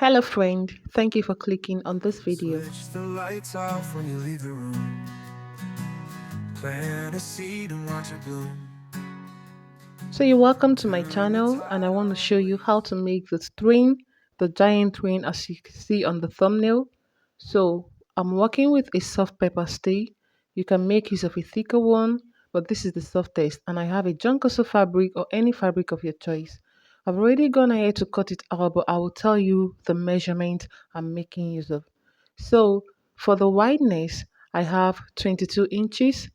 Hello friend, thank you for clicking on this video. Switch the lights off when you leave the room. Plant a seed and watch it bloom. So you're welcome to my channel and I want to show you how to make this twin, the giant twin as you can see on the thumbnail. So I'm working with a soft pepper stay. You can make use of a thicker one, but this is the softest and I have a Junkoso fabric or any fabric of your choice. I've already gone ahead to cut it out, but I will tell you the measurement I'm making use of. So for the wideness, I have 22 inches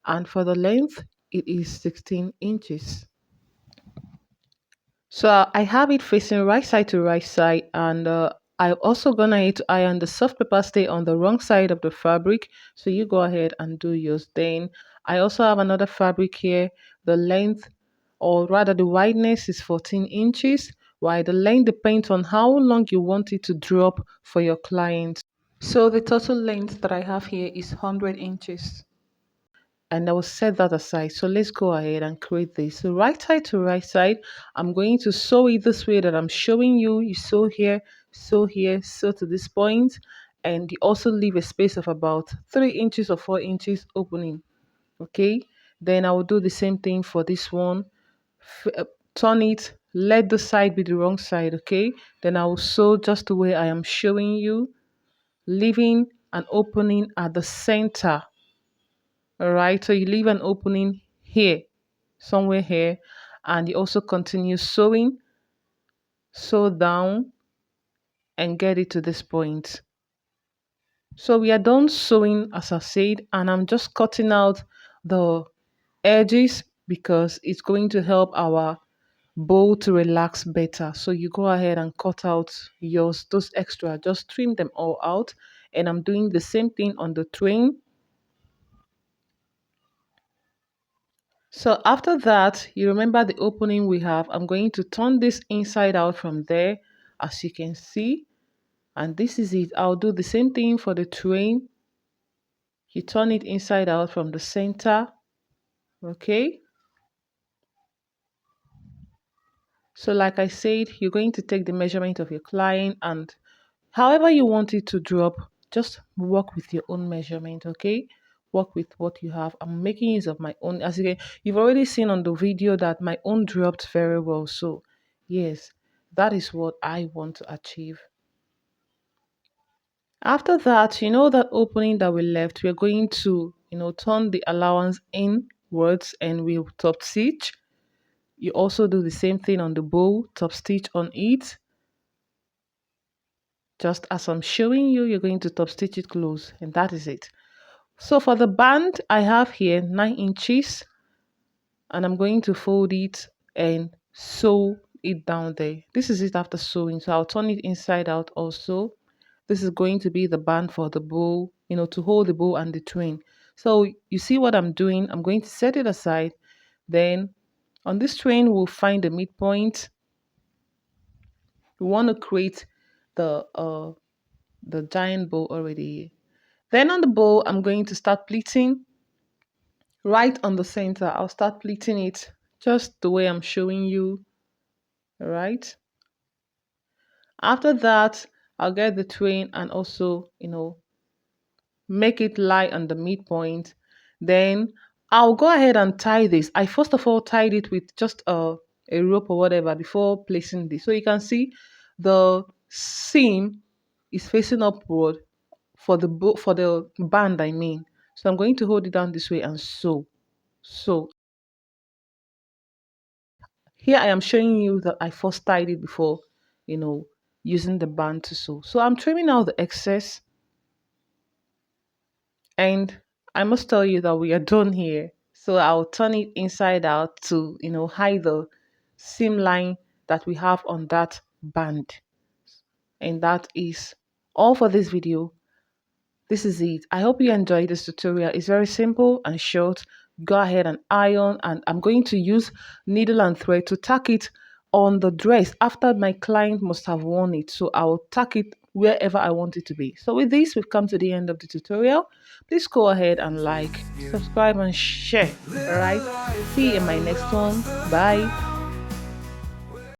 and for the length, it is 16 inches. So I have it facing right side to right side and I'm also gonna need to iron the soft paper stay on the wrong side of the fabric. So you go ahead and do yours. Then I also have another fabric here. The length or rather the wideness is 14 inches while the length depends on how long you want it to drop for your client. So the total length that I have here is 100 inches and I will set that aside. So let's go ahead and create this. So right side to right side, I'm going to sew it this way that I'm showing you. You sew here, sew to this point, and you also leave a space of about 3 inches or 4 inches opening. Okay, then I will do the same thing for this one. Turn it, let the side be the wrong side. Okay, then I will sew just the way I am showing you, leaving an opening at the center. All right, so you leave an opening here, somewhere here, and you also continue sewing, sew down and get it to this point. So we are done sewing as I said, and I'm just cutting out the edges because it's going to help our bow to relax better. So you go ahead and cut out yours, those extra, just trim them all out. And I'm doing the same thing on the train. So after that, you remember the opening we have. I'm going to turn this inside out from there, as you can see. And this is it. I'll do the same thing for the train. You turn it inside out from the center. Okay. So like I said, you're going to take the measurement of your client and however you want it to drop, just work with your own measurement, okay? Work with what you have. I'm making use of my own. As you've already seen on the video that my own dropped very well. So yes, that is what I want to achieve. After that, you know that opening that we left, we're going to, turn the allowance inwards and we'll top stitch. You also do the same thing on the bow, top stitch on it. Just as I'm showing you, you're going to top stitch it close and that is it. So for the band, I have here 9 inches and I'm going to fold it and sew it down there. This is it after sewing. So I'll turn it inside out also. This is going to be the band for the bow, to hold the bow and the twin. So you see what I'm doing. I'm going to set it aside. Then on this twin, we'll find the midpoint. We want to create the giant bow already. Then on the bow, I'm going to start pleating right on the center. I'll start pleating it just the way I'm showing you. All right. After that, I'll get the twin and also, make it lie on the midpoint. Then I'll go ahead and tie this. I first of all tied it with just a rope or whatever before placing this. So you can see the seam is facing upward for for the band I mean. So I'm going to hold it down this way and sew. So here I am showing you that I first tied it before, you know, using the band to sew. So I'm trimming out the excess and I must tell you that we are done here. So I'll turn it inside out to, hide the seam line that we have on that band. And that is all for this video. This is it. I hope you enjoyed this tutorial. It's very simple and short. Go ahead and iron, and I'm going to use needle and thread to tack it on the dress after my client must have worn it. So I'll tack it wherever I want it to be. So with this, we've come to the end of the tutorial. Please go ahead and like, subscribe and share. All right. See you in my next one. Bye.